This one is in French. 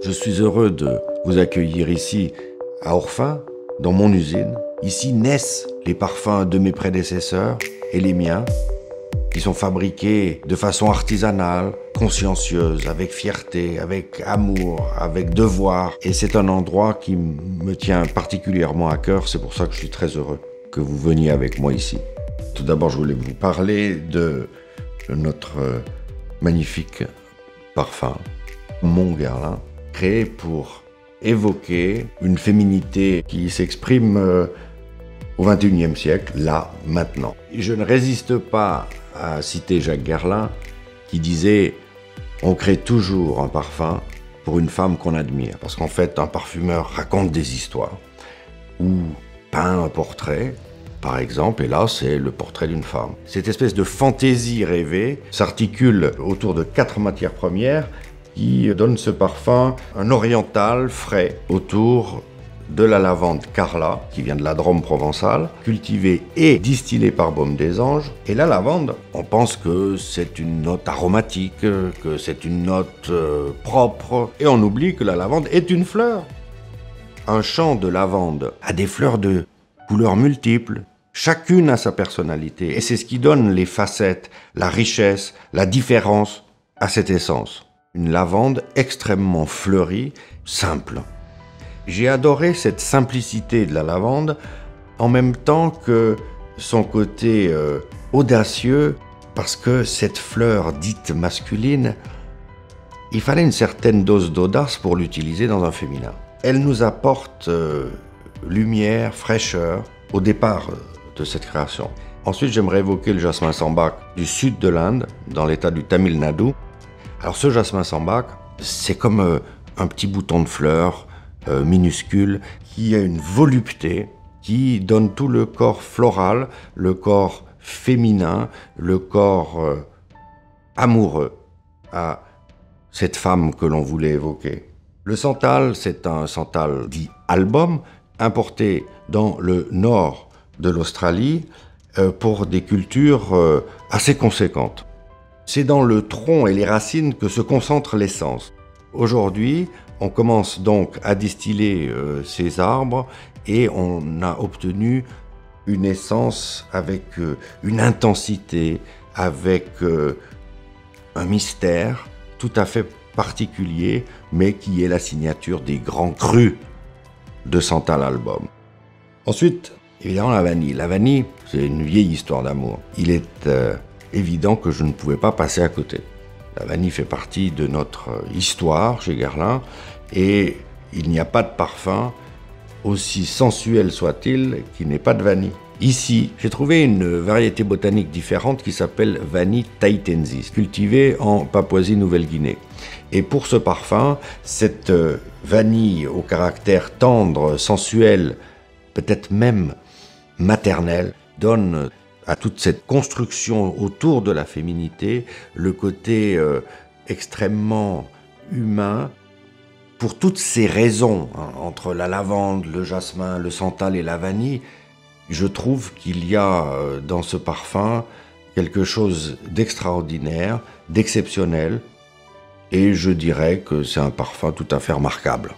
Je suis heureux de vous accueillir ici à Orphin, dans mon usine. Ici naissent les parfums de mes prédécesseurs et les miens, qui sont fabriqués de façon artisanale, consciencieuse, avec fierté, avec amour, avec devoir. Et c'est un endroit qui me tient particulièrement à cœur, c'est pour ça que je suis très heureux que vous veniez avec moi ici. Tout d'abord, je voulais vous parler de notre magnifique parfum, Mont Guerlain, créé pour évoquer une féminité qui s'exprime au XXIe siècle, là, maintenant. Je ne résiste pas à citer Jacques Guerlain qui disait « On crée toujours un parfum pour une femme qu'on admire ». Parce qu'en fait, un parfumeur raconte des histoires ou peint un portrait, par exemple, et là, c'est le portrait d'une femme. Cette espèce de fantaisie rêvée s'articule autour de 4 matières premières qui donnent ce parfum un oriental frais autour de la lavande Carla, qui vient de la Drôme provençale, cultivée et distillée par Baume des Anges. Et la lavande, on pense que c'est une note aromatique, que c'est une note propre, et on oublie que la lavande est une fleur. Un champ de lavande a des fleurs de couleurs multiples, chacune a sa personnalité, et c'est ce qui donne les facettes, la richesse, la différence à cette essence. Une lavande extrêmement fleurie, simple. J'ai adoré cette simplicité de la lavande, en même temps que son côté audacieux, parce que cette fleur dite masculine, il fallait une certaine dose d'audace pour l'utiliser dans un féminin. Elle nous apporte lumière, fraîcheur, au départ de cette création. Ensuite, j'aimerais évoquer le jasmin sambac du sud de l'Inde, dans l'état du Tamil Nadu. Alors ce jasmin sambac, c'est comme un petit bouton de fleur, minuscule, qui a une volupté, qui donne tout le corps floral, le corps féminin, le corps amoureux à cette femme que l'on voulait évoquer. Le santal, c'est un santal dit album, importé dans le nord de l'Australie pour des cultures assez conséquentes. C'est dans le tronc et les racines que se concentre l'essence. Aujourd'hui, on commence donc à distiller ces arbres et on a obtenu une essence avec une intensité, avec un mystère tout à fait particulier, mais qui est la signature des grands crus de Santal Album. Ensuite, évidemment, la vanille. La vanille, c'est une vieille histoire d'amour. Il est évident que je ne pouvais pas passer à côté. La vanille fait partie de notre histoire chez Guerlain et il n'y a pas de parfum, aussi sensuel soit-il, qui n'ait pas de vanille. Ici, j'ai trouvé une variété botanique différente qui s'appelle Vanille tahitensis, cultivée en Papouasie-Nouvelle-Guinée. Et pour ce parfum, cette vanille au caractère tendre, sensuel, peut-être même maternel, donne à toute cette construction autour de la féminité, le côté extrêmement humain. Pour toutes ces raisons, entre la lavande, le jasmin, le santal et la vanille, je trouve qu'il y a dans ce parfum quelque chose d'extraordinaire, d'exceptionnel, et je dirais que c'est un parfum tout à fait remarquable.